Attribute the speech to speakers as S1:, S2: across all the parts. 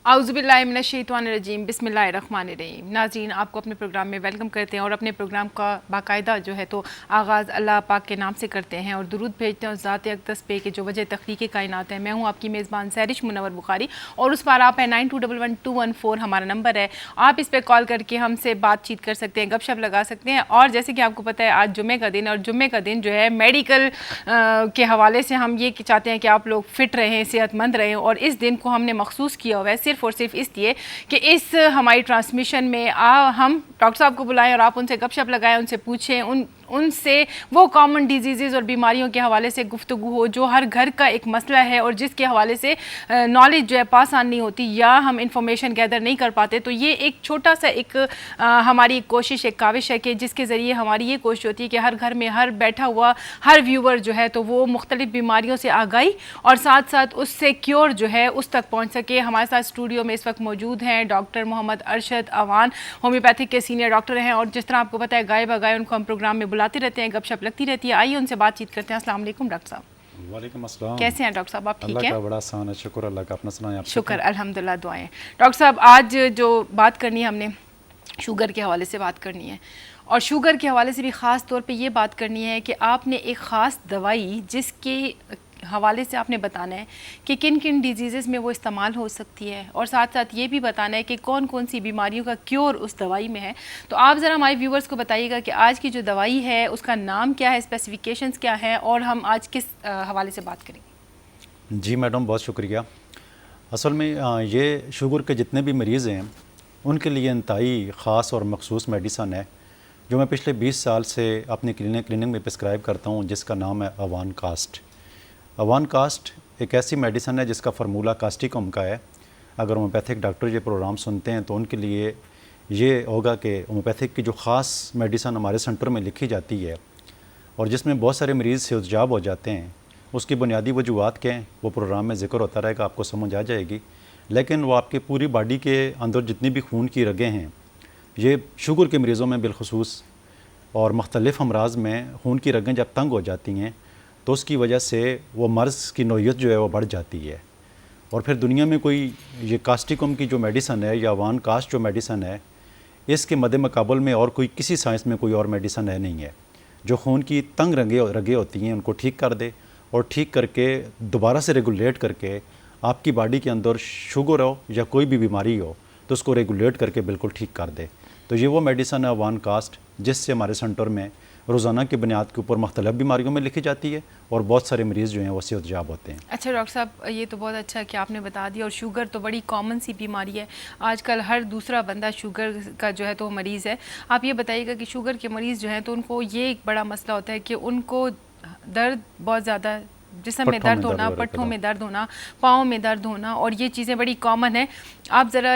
S1: आउज़ुबिल्लाहिमिनश्शैतानिर्रजीम बिस्मिल्लाहिर्रहमानिर्रहीम। नाज़रीन, आपको अपने प्रोग्राम में वेलकम करते हैं और अपने प्रोग्राम का बाकायदा जो है तो आगाज़ अल्लाह पाक के नाम से करते हैं और दुरूद भेजते हैं उस ज़ात अक़दस पे कि जो वजह तख़लीक़ कायनात है। मैं हूँ आपकी मेज़बान सैरिश मुनव्वर बुखारी और उस पर आप है 92111214 हमारा नंबर है। आप इस पर कॉल करके हमसे बातचीत कर सकते हैं, गपशप लगा सकते हैं। और जैसे कि आपको पता है आज जुम्मे का दिन, और जुम्मे का दिन जो है मेडिकल के हवाले से हम ये चाहते हैं कि आप लोग फ़िट रहें, सेहतमंद रहें। और इस दिन को हमने मखसूस किया हुआ है सिर्फ़ और सिर्फ इसलिए कि इस हमारी ट्रांसमिशन में हम डॉक्टर साहब को बुलाएं और आप उनसे गपशप लगाएं, उनसे पूछें, उनसे वो कॉमन डिजीज़ और बीमारियों के हवाले से गुफ्तगू हो जो हर घर का एक मसला है और जिसके हवाले से नॉलेज जो है पास ऑन नहीं होती या हम इंफॉर्मेशन गैदर नहीं कर पाते। तो ये एक छोटा सा एक हमारी कोशिश, एक काविश है कि जिसके ज़रिए हमारी ये कोशिश होती है कि हर घर में हर बैठा हुआ हर व्यूवर जो है तो वो मुख्तलिफ बीमारियों से आगाही और साथ साथ उससे क्योर जो है उस तक पहुँच सके। हमारे साथ स्टूडियो में इस वक्त मौजूद हैं डॉक्टर मोहम्मद अरशद अवान, होम्योपैथिक के सीनियर डॉक्टर हैं और जिस तरह आपको पता है गाय बगाए उनको हम प्रोग्राम में बुलाते रहते हैं, गपशप लगती रहती है। आइए उनसे बातचीत करते हैं। अस्सलाम वालेकुम डॉक्टर साहब।
S2: वालेकुम अस्सलाम।
S1: कैसे हैं डॉक्टर साहब, आप ठीक हैं?
S2: अल्लाह का बड़ा आसान है, शुक्र अल्लाह का। अपना सुनाएं आप।
S1: शुक्र अल्हम्दुलिल्लाह, दुआएं। डॉक्टर साहब, आज जो बात करनी है हमने शुगर के हवाले से बात करनी है और शुगर के हवाले से भी ख़ास तौर पे ये बात करनी है कि आपने एक ख़ास दवाई जिसके हवाले से आपने बताना है कि किन किन डिजीज़ में वो इस्तेमाल हो सकती है और साथ साथ ये भी बताना है कि कौन कौन सी बीमारियों का क्योर उस दवाई में है। तो आप ज़रा हमारे व्यूवर्स को बताइएगा कि आज की जो दवाई है उसका नाम क्या है, स्पेसिफिकेशंस क्या है और हम आज किस हवाले से बात करेंगे।
S2: जी मैडम, बहुत शुक्रिया। असल में ये शुगर के जितने भी मरीज़ हैं उनके लिए इंतहाई ख़ास और मखसूस मेडिसन है जो मैं पिछले 20 साल से अपनी क्लिनिक में प्रिस्क्राइब करता हूँ, जिसका नाम है अवान कास्ट। अवान कास्ट एक ऐसी मेडिसन है जिसका फार्मूला कास्टिकम का है। अगर होम्योपैथिक डॉक्टर ये प्रोग्राम सुनते हैं तो उनके लिए ये होगा कि होम्योपैथिक की जो ख़ास मेडिसन हमारे सेंटर में लिखी जाती है और जिसमें बहुत सारे मरीज़ सेहतयाब हो जाते हैं, उसकी बुनियादी वजूहत क्या हैं वो प्रोग्राम में ज़िक्र होता रहेगा, आपको समझ आ जाएगी। लेकिन वो आपकी पूरी बॉडी के अंदर जितनी भी खून की रगें हैं, ये शुगर के मरीज़ों में बिलखसूस और मुख्तलिफ़ अमराज में खून की रगें जब तंग हो जाती हैं तो उसकी वजह से वो मर्ज़ की नौयत जो है वो बढ़ जाती है। और फिर दुनिया में कोई ये कास्टिकम की जो मेडिसन है या अवान कास्ट जो मेडिसन है, इसके मद्दे मुकाबल में और कोई किसी साइंस में कोई और मेडिसन है नहीं है जो खून की तंग रगें होती हैं उनको ठीक कर दे और ठीक करके दोबारा से रेगुलेट करके आपकी बॉडी के अंदर शुगर हो या कोई भी बीमारी हो तो उसको रेगुलेट करके बिल्कुल ठीक कर दे। तो ये वो मेडिसन है अवान कास्ट जिससे हमारे सेंटर में रोज़ाना की बुनियाद के ऊपर मुख्तलिफ बीमारियों में लिखी जाती है और बहुत सारे मरीज़ जो हैं वो सेहतयाब होते हैं।
S1: अच्छा डॉक्टर साहब, ये तो बहुत अच्छा कि आपने बता दिया। और शुगर तो बड़ी कॉमन सी बीमारी है, आजकल हर दूसरा बंदा शुगर का जो है तो मरीज़ है। आप ये बताइएगा कि शुगर के मरीज़ जो हैं तो उनको ये एक बड़ा मसला होता है कि उनको दर्द बहुत ज़्यादा, जिस्म में दर्द होना, पट्ठों में दर्द होना, पाँव में दर्द होना, और ये चीज़ें बड़ी कॉमन है। आप ज़रा,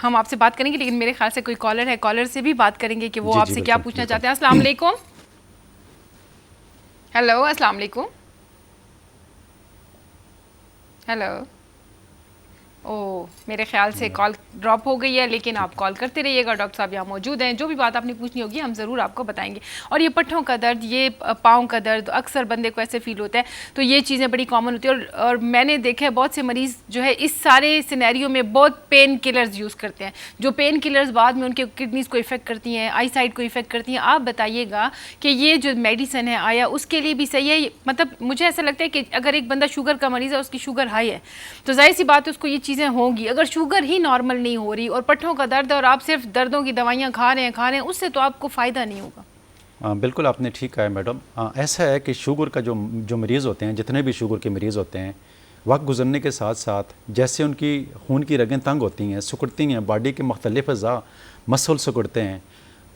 S1: हम आपसे बात करेंगे लेकिन मेरे ख्याल से कोई कॉलर है, कॉलर से भी बात करेंगे कि वो आपसे क्या पूछना चाहते हैं। अस्सलाम वालेकुम। हेलो, अस्सलाम वालेकुम। हेलो। ओ, मेरे ख्याल से कॉल ड्रॉप हो गई है, लेकिन आप कॉल करते रहिएगा। डॉक्टर साहब यहाँ मौजूद हैं, जो भी बात आपने पूछनी होगी हम ज़रूर आपको बताएंगे। और ये पट्ठों का दर्द, ये पाँव का दर्द, अक्सर बंदे को ऐसे फील होता है, तो ये चीज़ें बड़ी कॉमन होती है। और मैंने देखा है बहुत से मरीज़ जो है इस सारे सिनेरियो में बहुत पेन किलर्स यूज़ करते हैं, जो पेन किलर्स बाद में उनके किडनीज़ को इफ़ेक्ट करती हैं, आई साइट को इफ़ेक्ट करती हैं। आप बताइएगा कि ये जो मेडिसन है आया उसके लिए भी सही है? मतलब मुझे ऐसा लगता है कि अगर एक बंदा शुगर का मरीज़ है, उसकी शुगर हाई है, तो जाहिर सी बात है उसको ये चीज़ें होंगी। अगर शुगर ही नॉर्मल नहीं हो रही और पट्ठों का दर्द है और आप सिर्फ दर्दों की दवाइयाँ खा रहे हैं, उससे तो आपको फ़ायदा नहीं होगा।
S2: बिल्कुल आपने ठीक कहा है मैडम। ऐसा है कि शुगर का जो मरीज़ होते हैं, जितने भी शुगर के मरीज़ होते हैं, वक्त गुजरने के साथ साथ जैसे उनकी खून की रगें तंग होती हैं, सिकुड़ती हैं, बॉडी के मुख्तलिफ अज़ा मसल सिकुड़ते हैं,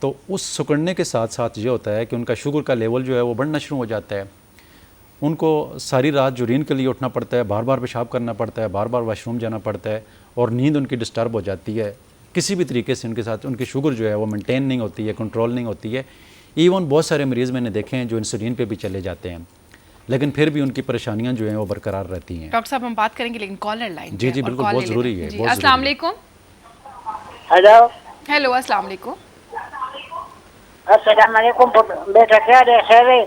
S2: तो उस सिकुड़ने के साथ साथ ये होता है कि उनका शुगर का लेवल जो है वो बढ़ना शुरू हो जाता है। उनको सारी रात यूरिन के लिए उठना पड़ता है, बार बार पेशाब करना पड़ता है, बार बार वाशरूम जाना पड़ता है और नींद उनकी डिस्टर्ब हो जाती है। किसी भी तरीके से उनके साथ उनकी शुगर जो है वो मेंटेन नहीं होती है, कंट्रोल नहीं होती है। इवन बहुत सारे मरीज़ मैंने देखे हैं जो इंसुलिन पे भी चले जाते हैं, लेकिन फिर भी उनकी परेशानियां जो हैं वो बरकरार रहती हैं।
S1: डॉक्टर साहब हम बात करेंगे लेकिन कॉलर लाइन।
S2: जी जी बिल्कुल, बहुत ज़रूरी है।
S1: अस्सलाम वालेकुम।
S3: हेलो
S1: हेलो, अस्सलाम वालेकुम।
S3: अस्सलाम वालेकुम बेटा, क्या खैर है?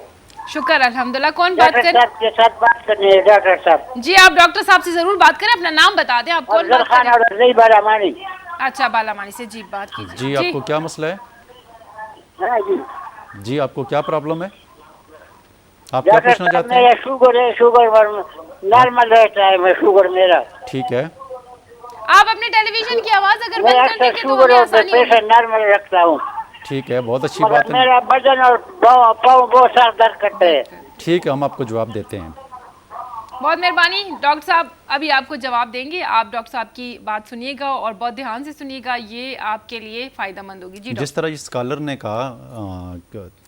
S1: शुक्र अल्हम्दुलिल्लाह। कौन बात
S3: डॉक्टर
S1: कर?
S3: साहब के साथ बात करनी है डॉक्टर साहब।
S1: जी आप डॉक्टर साहब से जरूर बात करें, अपना नाम बता दें, आप कौन
S3: अफजल
S1: बात
S3: खान
S1: करें?
S3: और रज़ी बारामानी।
S1: अच्छा बालामानी से, जी बात कीजिए।
S2: जी आपको क्या मसला है?
S3: हाँ जी
S2: जी आपको क्या प्रॉब्लम है? आप क्या
S3: डॉक्टर
S2: पूछना
S3: साहब,
S2: चाहते हैं?
S3: मेरा शुगर है, शुगर नॉर्मल रहता है, मैं शुगर मेरा।
S2: ठीक है,
S1: आप अपने टेलीविजन की आवाज अगर
S3: मैं
S1: बंद कर
S3: अक्सर
S1: देंगे तो
S3: शुगर
S1: हमें
S3: और
S1: आसानी होगी।
S3: प्रेशर नॉर्मल रखता हूँ,
S2: ठीक है, बहुत अच्छी
S3: मगर
S2: बात है।
S3: मेरा वजन और पाँव बहुत सारा दर्द करते हैं।
S2: ठीक है, हम आपको जवाब देते हैं।
S1: बहुत मेहरबानी डॉक्टर साहब, अभी आपको जवाब देंगे। आप डॉक्टर साहब की बात सुनिएगा और बहुत ध्यान से सुनिएगा, ये आपके लिए फ़ायदेमंद होगी। जी
S2: जिस तरह इस स्कॉलर ने कहा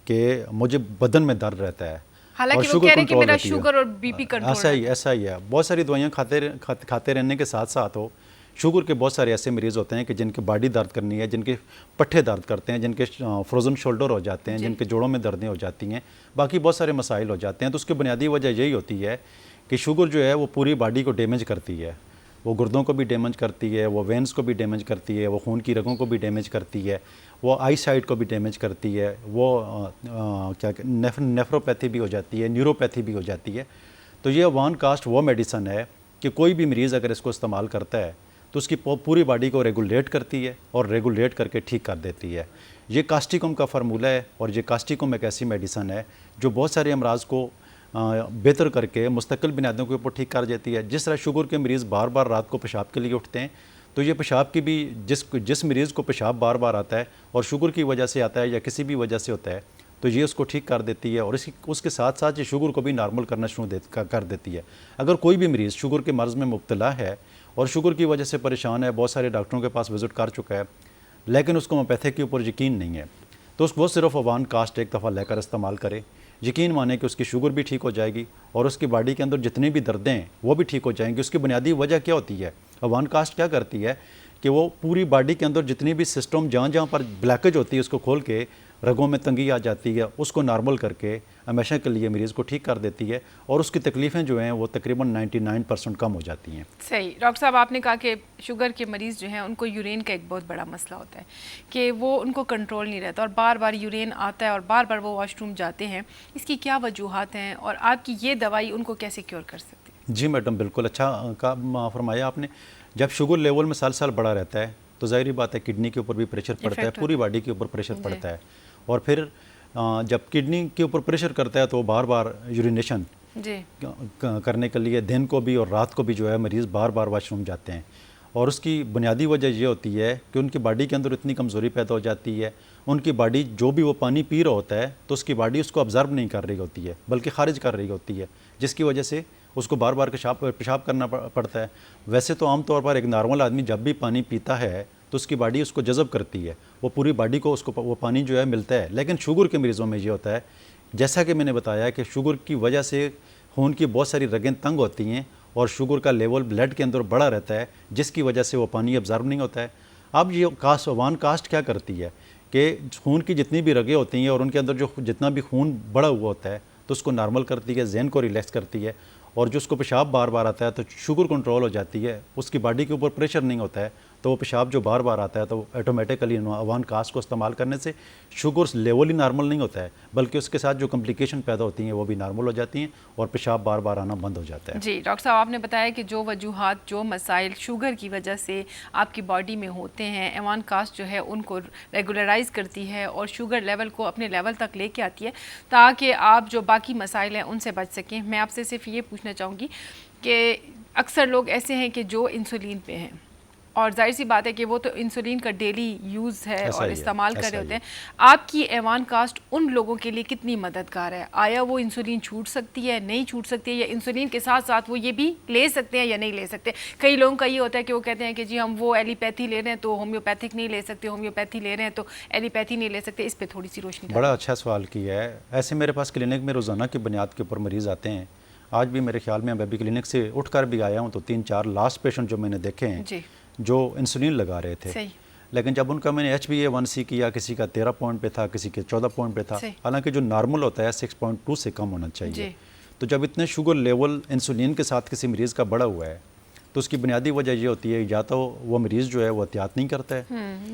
S2: कि मुझे बदन में दर्द रहता है
S1: हालांकि वो कह रहे हैं कि मेरा शुगर और बीपी कंट्रोल
S2: ऐसा ही है। बहुत सारी दवाइयाँ खाते रहने के साथ साथ हो शुगर के बहुत सारे ऐसे मरीज़ होते हैं कि जिनके बॉडी दर्द करनी है, जिनके पट्ठे दर्द करते हैं, जिनके फ्रोज़न शोल्डर हो जाते हैं, जिनके जोड़ों में दर्दें हो जाती हैं, बाकी बहुत सारे मसाइल हो जाते हैं। तो उसकी बुनियादी वजह यही होती है कि शुगर जो है वो पूरी बॉडी को डैमेज करती है। वो गुर्दों को भी डैमेज करती है, वो वेंस को भी डैमेज करती है, वो खून की रगों को भी डैमेज करती है, वो आई साइट को भी डैमेज करती है, वो नेफ्रोपैथी भी हो जाती है, न्यूरोपैथी भी हो जाती है। तो ये वन कास्ट वो मेडिसन है कि कोई भी मरीज़ अगर इसको इस्तेमाल करता है तो उसकी पूरी बॉडी को रेगुलेट करती है और रेगुलेट करके ठीक कर देती है। ये कास्टिकम का फार्मूला है और ये कास्टिकम एक ऐसी मेडिसन है जो बहुत सारे अमराज को बेहतर करके मुस्तकिल बुनियादों के ऊपर ठीक कर देती है। जिस तरह शुगर के मरीज़ बार बार रात को पेशाब के लिए उठते हैं, तो ये पेशाब की भी जिस मरीज़ को पेशाब बार बार आता है और शुगर की वजह से आता है या किसी भी वजह से होता है, तो ये उसको ठीक कर देती है और उसके साथ साथ ये शुगर को भी नॉर्मल करना शुरू कर देती है। अगर कोई भी मरीज़ शुगर के मर्ज़ में मुब्तला है और शुगर की वजह से परेशान है, बहुत सारे डॉक्टरों के पास विज़िट कर चुका है, लेकिन उसको होम्योपैथिक के ऊपर यकीन नहीं है, तो वो सिर्फ अवान कास्ट एक दफ़ा लेकर इस्तेमाल करे, यकीन माने कि उसकी शुगर भी ठीक हो जाएगी और उसकी बॉडी के अंदर जितनी भी दर्दें हैं वो भी ठीक हो जाएंगी। उसकी बुनियादी वजह क्या होती है? अवान कास्ट क्या करती है कि वो पूरी बॉडी के अंदर जितनी भी सिस्टम जहाँ जहाँ पर ब्लैकेज होती है उसको खोल के रगों में तंगी आ जाती है, उसको नॉर्मल करके हमेशा के लिए मरीज़ को ठीक कर देती है और उसकी तकलीफ़ें जो हैं वो तकरीबन 99% कम हो जाती हैं।
S1: सही। डॉक्टर साहब आपने कहा कि शुगर के मरीज़ जो हैं उनको यूरेन का एक बहुत बड़ा मसला होता है कि वो उनको कंट्रोल नहीं रहता और बार बार यूरेन आता है और बार बार वो वॉशरूम जाते हैं। इसकी क्या वजूहात हैं और आपकी ये दवाई उनको कैसे क्योर कर सकती है?
S2: जी मैडम, बिल्कुल अच्छा फरमाया आपने। जब शुगर लेवल में साल साल बढ़ा रहता है तो ज़ाहिर बात है किडनी के ऊपर भी प्रेशर पड़ता है, पूरी बॉडी के ऊपर प्रेशर पड़ता है और फिर जब किडनी के ऊपर प्रेशर करता है तो बार बार यूरिनेशन करने के लिए दिन को भी और रात को भी जो है मरीज़ बार बार वॉशरूम जाते हैं और उसकी बुनियादी वजह ये होती है कि उनकी बॉडी के अंदर इतनी कमज़ोरी पैदा हो जाती है, उनकी बॉडी जो भी वो पानी पी रहा होता है तो उसकी बॉडी उसको ऑब्ज़र्व नहीं कर रही होती है बल्कि खारिज कर रही होती है, जिसकी वजह से उसको बार बार पेशाब करना पड़ता है। वैसे तो आमतौर पर एक नॉर्मल आदमी जब भी पानी पीता है तो उसकी बॉडी उसको जज़ब करती है, वो पूरी बॉडी को उसको वो पानी जो है मिलता है। लेकिन शुगर के मरीज़ों में ये होता है, जैसा कि मैंने बताया कि शुगर की वजह से खून की बहुत सारी रगें तंग होती हैं और शुगर का लेवल ब्लड के अंदर बढ़ा रहता है, जिसकी वजह से वो पानी ऑब्ज़र्व नहीं होता है। अब ये वन कास्ट क्या करती है कि खून की जितनी भी रगें होती हैं और उनके अंदर जो जितना भी खून बढ़ा हुआ होता है तो उसको नॉर्मल करती है, ज़हन को रिलैक्स करती है और जो उसको पेशाब बार बार आता है तो शुगर कंट्रोल हो जाती है, उसकी बॉडी के ऊपर प्रेशर नहीं होता है, तो वो पेशाब जो बार बार आता है तो ऑटोमेटिकली वन कास्ट को इस्तेमाल करने से शुगर लेवल ही नॉर्मल नहीं होता है बल्कि उसके साथ जो कॉम्प्लिकेशन पैदा होती हैं वो भी नॉर्मल हो जाती हैं और पेशाब बार बार आना बंद हो जाता है।
S1: जी डॉक्टर साहब, आपने बताया कि जो वजूहात, जो मसाइल शुगर की वजह से आपकी बॉडी में होते हैं, एवान कास्ट जो है उनको रेगुलराइज करती है और शुगर लेवल को अपने लेवल तक लेके आती है ताकि आप जो बाकी मसाइल हैं उनसे बच सकें। मैं आपसे सिर्फ ये पूछना चाहूँगी कि अक्सर लोग ऐसे हैं कि जो इंसुलिन पे हैं और जाहिर सी बात है कि वो तो इंसुलिन का डेली यूज़ है और इस्तेमाल कर रहे होते हैं। आपकी एवान कास्ट उन लोगों के लिए कितनी मददगार है? आया वो इंसुलिन छूट सकती है, नहीं छूट सकती है, या इंसुलिन के साथ साथ वो ये भी ले सकते हैं या नहीं ले सकते? कई लोगों का ये होता है कि वो कहते हैं कि जी हम वो एलिपैथी ले रहे हैं तो होम्योपैथिक नहीं ले सकते, होम्योपैथी ले रहे हैं तो एलिपैथी नहीं ले सकते। इस पर थोड़ी सी रोशनी।
S2: बड़ा अच्छा सवाल किया है। ऐसे मेरे पास क्लिनिक में रोज़ाना की बुनियाद के ऊपर मरीज़ आते हैं। आज भी मेरे ख्याल में मैं अभी क्लिनिक से उठ कर भी आया हूँ तो 3-4 लास्ट पेशेंट जो मैंने देखे हैं जो इंसुलिन लगा रहे थे, लेकिन जब उनका मैंने HbA1c किया, किसी का 13 पॉइंट पे था, किसी के 14 पॉइंट पे था, हालांकि जो नॉर्मल होता है 6.2 से कम होना चाहिए। तो जब इतने शुगर लेवल इंसुलिन के साथ किसी मरीज़ का बढ़ा हुआ है तो उसकी बुनियादी वजह ये होती है या तो वो मरीज़ जो है वो एहतियात नहीं करता है,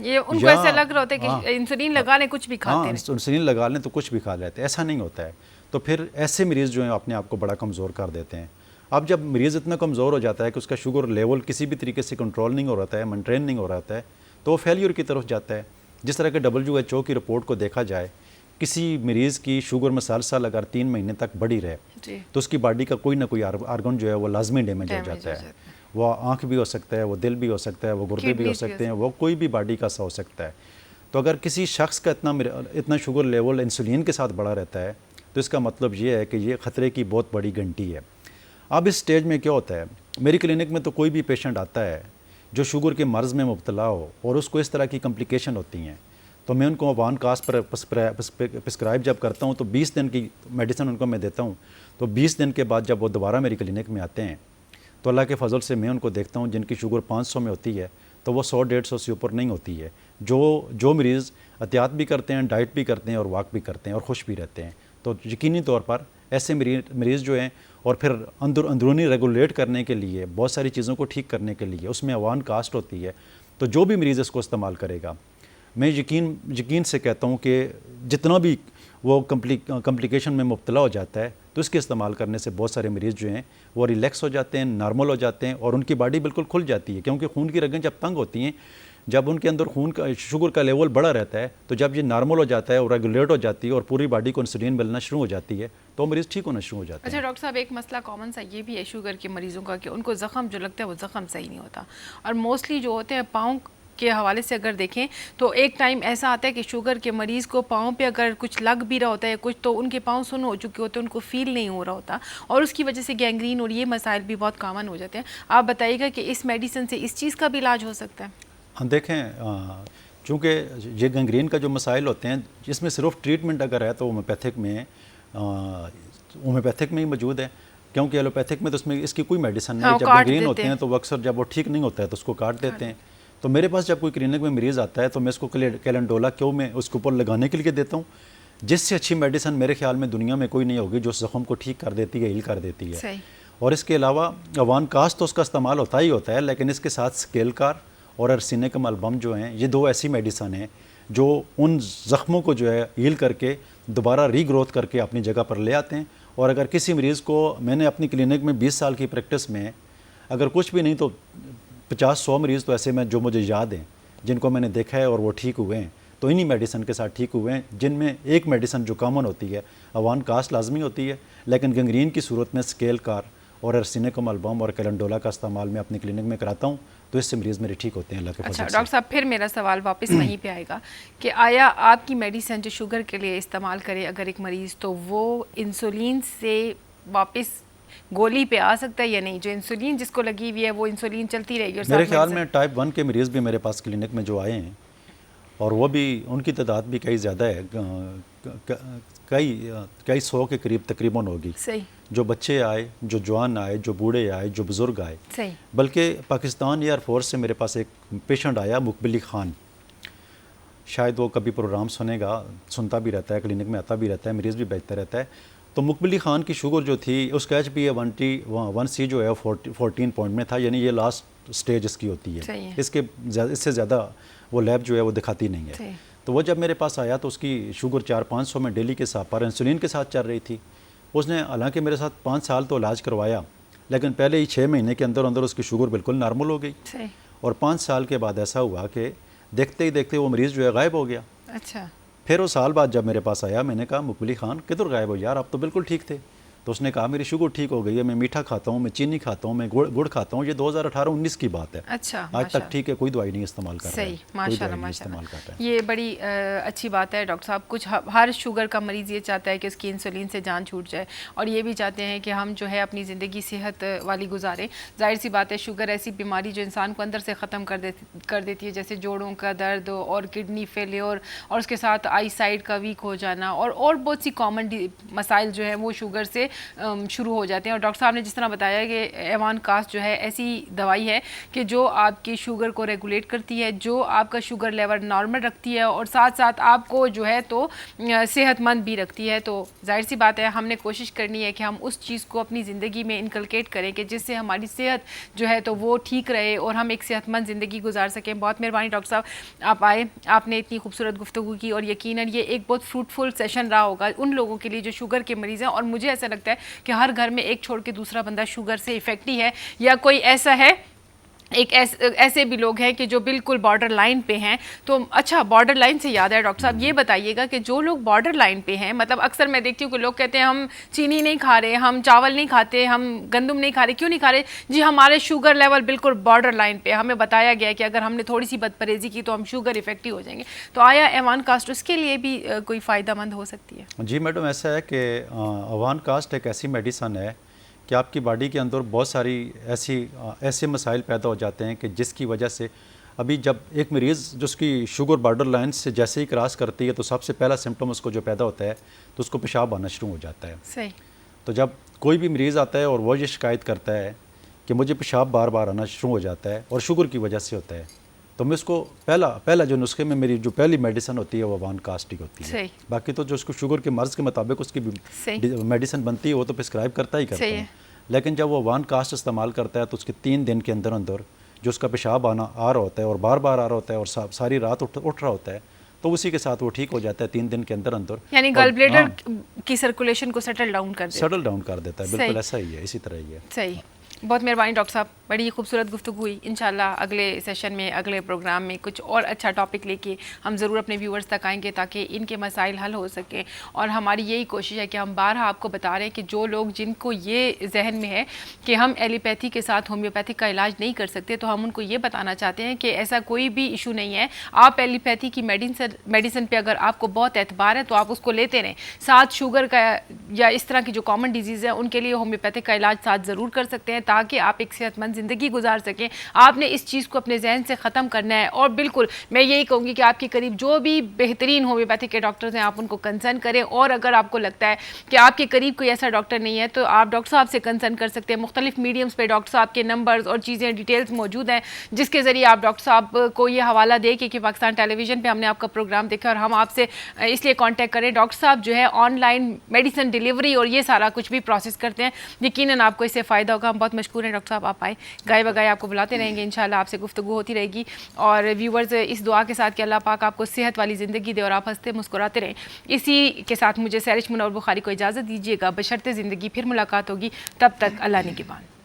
S1: ये उनको
S2: या
S1: ऐसा लग रहा होता है कि इंसुलिन लगा लें कुछ भी खाते
S2: हाँ
S1: हैं।
S2: इंसुलिन लगा लें तो कुछ भी खा लेते हैं, ऐसा नहीं होता है। तो फिर ऐसे मरीज़ जो हैं अपने आप को बड़ा कमज़ोर कर देते हैं। अब जब मरीज़ इतना कमज़ोर हो जाता है कि उसका शुगर लेवल किसी भी तरीके से कंट्रोल नहीं हो रहा है, मेंटेन नहीं हो रहा है, तो वो फेलियर की तरफ जाता है। जिस तरह के WHO की रिपोर्ट को देखा जाए, किसी मरीज़ की शुगर मसलसल अगर 3 महीने तक बढ़ी रहे
S1: जी।
S2: तो उसकी बॉडी का कोई ना कोई आर्गन जो है वो लाजमी डैमेज हो जाता है। वो आँख भी हो सकता है, वो दिल भी हो सकता है, वो गुर्दे भी हो सकते हैं, वो कोई भी बॉडी का सा हो सकता है। तो अगर किसी शख्स का इतना शुगर लेवल इंसुलिन के साथ बढ़ा रहता है तो इसका मतलब ये है कि ये ख़तरे की बहुत बड़ी घंटी है। अब इस स्टेज में क्या होता है, मेरी क्लिनिक में तो कोई भी पेशेंट आता है जो शुगर के मर्ज़ में मुब्तला हो और उसको इस तरह की कम्प्लिकेशन होती हैं, तो मैं उनको वान कास्ट पर प्रिस्क्राइब जब करता हूँ तो 20 दिन की मेडिसिन उनको मैं देता हूँ। तो 20 दिन के बाद जब वो दोबारा मेरी क्लिनिक में आते हैं तो अल्लाह के फजल से मैं उनको देखता हूँ जिनकी शुगर 500 में होती है तो वो 100-150 से ऊपर नहीं होती है। जो मरीज़ एहतियात भी करते हैं, डाइट भी करते हैं और वॉक भी करते हैं और खुश भी रहते हैं, तो यकीनी तौर पर ऐसे मरीज़ जो हैं, और फिर अंदरूनी रेगुलेट करने के लिए, बहुत सारी चीज़ों को ठीक करने के लिए उसमें अवान कास्ट होती है। तो जो भी मरीज़ इसको इस्तेमाल करेगा, मैं यकीन से कहता हूँ कि जितना भी वो कम्प्लिकेशन में मुब्तला हो जाता है तो इसके इस्तेमाल करने से बहुत सारे मरीज़ जो हैं वो रिलैक्स हो जाते हैं, नॉर्मल हो जाते हैं और उनकी बॉडी बिल्कुल खुल जाती है। क्योंकि खून की रगें जब तंग होती हैं, जब उनके अंदर खून का शुगर का लेवल बढ़ा रहता है, तो जब ये नॉर्मल हो जाता है और रेगुलेट हो जाती है और पूरी बॉडी को इंसुलिन मिलना शुरू हो जाती है तो मरीज़ ठीक होना शुरू हो जाते हैं।
S1: अच्छा डॉक्टर साहब, एक मसला कॉमन सा ये भी है शुगर के मरीज़ों का कि उनको ज़ख़म जो लगता है वो ज़ख़म सही नहीं होता, और मोस्टली जो होते हैं पाँव के हवाले से अगर देखें तो एक टाइम ऐसा आता है कि शुगर के मरीज़ को पाँव पे अगर कुछ लग भी रहा होता है कुछ, तो उनके पाँव सुन्न हो चुके होते हैं, उनको फील नहीं हो रहा होता और उसकी वजह से गैंग्रीन और ये मसाइल भी बहुत कॉमन हो जाते हैं। आप बताइएगा कि इस मेडिसिन से इस चीज़ का भी इलाज हो सकता है?
S2: हाँ देखें, चूँकि ये गैंग्रीन का जो मसाइल होते हैं जिसमें सिर्फ ट्रीटमेंट अगर है तो होम्योपैथिक में ही मौजूद है, क्योंकि एलोपैथिक में तो उसमें इसकी कोई मेडिसिन नहीं। जब गैंग्रीन होते हैं तो वो अक्सर जब वो ठीक नहीं होता है तो उसको काट देते हैं। तो मेरे पास जब कोई क्लिनिक में मरीज़ आता है तो मैं इसको कैलेंडोला क्यों मैं उसके ऊपर लगाने के लिए देता हूँ, जिससे अच्छी मेडिसिन मेरे ख्याल में दुनिया में कोई नहीं होगी जो ज़ख्म को ठीक कर देती है, हील कर देती है। और इसके अलावा अवान कास्ट तो उसका इस्तेमाल होता ही होता है, लेकिन इसके साथ स्केलकार और अर्सिनिकम अल्बम जो हैं, ये दो ऐसी मेडिसन हैं जो उन ज़ख्मों को जो है हील करके दोबारा रीग्रोथ करके अपनी जगह पर ले आते हैं। और अगर किसी मरीज़ को, मैंने अपनी क्लिनिक में 20 साल की प्रैक्टिस में अगर कुछ भी नहीं तो 50-100 मरीज़ तो ऐसे में जो मुझे याद हैं जिनको मैंने देखा है और वो ठीक हुए हैं, तो इन्हीं मेडिसिन के साथ ठीक हुए हैं, जिनमें एक मेडिसिन जो कॉमन होती है अवान कास्ट लाजमी होती है, लेकिन गैंग्रीन की सूरत में स्केलकार और अर्सिनिकम अल्बम और कैलेंडोला का इस्तेमाल मैं अपनी क्लिनिक में कराता हूँ, तो इससे मरीज़ मेरे ठीक होते हैं अल्लाह के फजल से।
S1: अच्छा डॉक्टर साहब, फिर मेरा सवाल वापस वहीं पे आएगा कि आया आपकी मेडिसिन जो शुगर के लिए इस्तेमाल करे अगर एक मरीज़, तो वो इंसुलिन से वापस गोली पे आ सकता है या नहीं? जो इंसुलिन जिसको लगी हुई है वो इंसुलिन चलती रहेगी? और
S2: मेरे ख्याल में टाइप 1 के मरीज़ भी मेरे पास क्लिनिक में जो आए हैं, और वो भी उनकी तादाद भी कई ज़्यादा है, कई 100 के करीब तकरीबन होगी।
S1: सही। जो
S2: बच्चे आए, जो जवान आए, जो बूढ़े आए, जो बुज़ुर्ग आए।
S1: सही।
S2: बल्कि पाकिस्तान एयरफोर्स से मेरे पास एक पेशेंट आया, मुकबिली ख़ान, शायद वो कभी प्रोग्राम सुनता भी रहता है, क्लिनिक में आता भी रहता है, मरीज़ भी भेजता रहता है। तो मुकबिली ख़ान की शुगर जो थी उसका HbA1c जो है 14 पॉइंट में था, यानी ये लास्ट स्टेज इसकी होती है। इससे ज़्यादा वो लैब जो है वो दिखाती नहीं है। तो वो जब मेरे पास आया तो उसकी शुगर 400-500 में डेली के हिसाब पर इंसुलिन के साथ चल रही थी। उसने हालांकि मेरे साथ 5 साल तो इलाज करवाया, लेकिन पहले ही 6 महीने के अंदर अंदर उसकी शुगर बिल्कुल नॉर्मल हो गई। और 5 साल के बाद ऐसा हुआ कि देखते ही देखते वो मरीज़ जो है गायब हो गया।
S1: अच्छा।
S2: फिर वो साल बाद जब मेरे पास आया, मैंने कहा मुकबिली ख़ान किधर गायब हो यार, आप तो बिल्कुल ठीक थे। तो उसने कहा मेरी शुगर ठीक हो गई है, मैं मीठा खाता हूँ, मैं चीनी खाता हूँ, मैं गुड़ खाता हूँ। ये 2018-19 की बात है।
S1: अच्छा।
S2: आज तक ठीक है, कोई दवाई नहीं इस्तेमाल कर रहा है।
S1: सही, माशाल्लाह। ये बड़ी अच्छी बात है डॉक्टर साहब। कुछ हर शुगर का मरीज़ ये चाहता है कि उसकी इंसुलिन से जान छूट जाए, और ये भी चाहते हैं कि हम जो है अपनी ज़िंदगी सेहत वाली गुजारें। जाहिर सी बात है शुगर ऐसी बीमारी जो इंसान को अंदर से ख़त्म कर देती है, जैसे जोड़ों का दर्द और किडनी फेलियर, और उसके साथ आई साइड का वीक हो जाना, और बहुत सी कॉमन मसाइल जो है वो शुगर से शुरू हो जाते हैं। और डॉक्टर साहब ने जिस तरह बताया कि एवान कास्ट जो है ऐसी दवाई है कि जो आपकी शुगर को रेगुलेट करती है, जो आपका शुगर लेवल नॉर्मल रखती है और साथ साथ आपको जो है तो सेहतमंद भी रखती है। तो जाहिर सी बात है हमने कोशिश करनी है कि हम उस चीज़ को अपनी ज़िंदगी में इनकलकेट करें कि जिससे हमारी सेहत जो है तो वो ठीक रहे और हम एक सेहतमंद ज़िंदगी गुजार सकें। बहुत मेहरबानी डॉक्टर साहब, आप आए, आपने इतनी खूबसूरत गुफ्तगू की और यकीनन ये एक बहुत फ्रूटफुल सेशन रहा होगा उन लोगों के लिए जो शुगर के मरीज़ हैं। और मुझे ऐसा लगता है कि हर घर में एक छोड़ के दूसरा बंदा शुगर से इफेक्ट ही है, या कोई ऐसा है, एक ऐसे भी लोग हैं कि जो बिल्कुल बॉर्डर लाइन पे हैं। तो अच्छा, बॉर्डर लाइन से याद है डॉक्टर साहब, ये बताइएगा कि जो लोग बॉर्डर लाइन पे हैं, मतलब अक्सर मैं देखती हूँ कि लोग कहते हैं हम चीनी नहीं खा रहे, हम चावल नहीं खाते, हम गंदम नहीं खा रहे, क्यों नहीं खा रहे जी? हमारे शुगर लेवल बिल्कुल बॉर्डर लाइन पे, हमें बताया गया है कि अगर हमने थोड़ी सी बदपरहेज़ी की तो हम शुगर इफेक्टिव हो जाएंगे। तो आया एवान कास्ट उसके लिए भी कोई फ़ायदा मंद हो सकती है?
S2: जी मैडम, ऐसा है कि अवान कास्ट एक ऐसी मेडिसन है कि आपकी बॉडी के अंदर बहुत सारी ऐसे मसाइल पैदा हो जाते हैं कि जिसकी वजह से अभी जब एक मरीज़ जो उसकी शुगर बॉर्डर लाइन से जैसे ही क्रॉस करती है तो सबसे पहला सिम्टम उसको जो पैदा होता है तो उसको पेशाब आना शुरू हो जाता है।
S1: सही।
S2: तो जब कोई भी मरीज़ आता है और वो ये शिकायत करता है कि मुझे पेशाब बार बार आना शुरू हो जाता है और शुगर की वजह से होता है, तो मैं उसको पहला जो नुस्खे में मेरी जो पहली मेडिसिन होती है वो अवान कास्ट ही होती है।
S1: सही।
S2: बाकी तो जो उसको शुगर के मर्ज़ के मुताबिक उसकी मेडिसिन बनती है वो तो प्रिस्क्राइब करता ही करता है। लेकिन जब वो अवान कास्ट इस्तेमाल करता है तो उसके 3 दिन के अंदर अंदर जो उसका पेशाब आ रहा होता है और बार बार आ रहा होता है और सारी रात उठ रहा होता है, तो उसी के साथ वो ठीक हो जाता है 3 दिन के अंदर अंदर।
S1: यानी गल ब्लैडर की सर्कुलेशन को सेटल डाउन कर
S2: देता है। बिल्कुल ऐसा ही है, इसी तरह ही है।
S1: सही। बहुत मेहरबानी डॉक्टर साहब, बड़ी खूबसूरत गुफ्तगू हुई। इंशाल्लाह अगले सेशन में, अगले प्रोग्राम में कुछ और अच्छा टॉपिक लेके हम ज़रूर अपने व्यूअर्स तक आएंगे ताकि इनके मसाइल हल हो सकें। और हमारी यही कोशिश है कि हम बारहा आपको बता रहे हैं कि जो लोग जिनको ये जहन में है कि हम एलोपैथी के साथ होम्योपैथिक का इलाज नहीं कर सकते, तो हम उनको ये बताना चाहते हैं कि ऐसा कोई भी इशू नहीं है। आप एलोपैथी की मेडिसिन पर अगर आपको बहुत एतबार है तो आप उसको लेते रहें। साथ शुगर का या इस तरह की जो कॉमन डिजीज़ है उनके लिए होम्योपैथिक का इलाज साथ ज़रूर कर सकते हैं ताकि आप एक सेहतमंद ज़िंदगी गुजार सकें। आपने इस चीज़ को अपने जहन से ख़त्म करना है। और बिल्कुल मैं यही कहूँगी कि आपके करीब जो भी बेहतरीन होम्योपैथिक के डॉक्टर्स हैं आप उनको कंसर्न करें। और अगर आपको लगता है कि आपके करीब कोई ऐसा डॉक्टर नहीं है तो आप डॉक्टर साहब से कंसर्न कर सकते हैं। मुख्तलिफ मीडियम्स पर डॉक्टर साहब के नंबर्स और चीज़ें डिटेल्स मौजूद हैं जिसके ज़रिए आप डॉक्टर साहब को ये हवाला दे कि पाकिस्तान टेलीविज़न पर हमने आपका प्रोग्राम देखा और हम आपसे इसलिए कॉन्टैक्ट करें। डॉक्टर साहब जो है ऑनलाइन मेडिसिन डिलीवरी और ये सारा कुछ भी प्रोसेस करते हैं। यकीनन आपको इससे फ़ायदा होगा। हम बहुत मशकूर हैं डॉक्टर साहब, आप आए। गाय बगाए आपको बुलाते रहेंगे, इंशाल्लाह आपसे गुफ्तगू होती रहेगी। और व्यूवर्स इस दुआ के साथ कि अल्लाह पाक आपको सेहत वाली ज़िंदगी दे और आप हंसते मुस्कुराते रहें, इसी के साथ मुझे सैरिश मुनव्वर बुखारी को इजाज़त दीजिएगा। बशर्ते ज़िंदगी फिर मुलाकात होगी, तब तक अल्लाह निगहबान।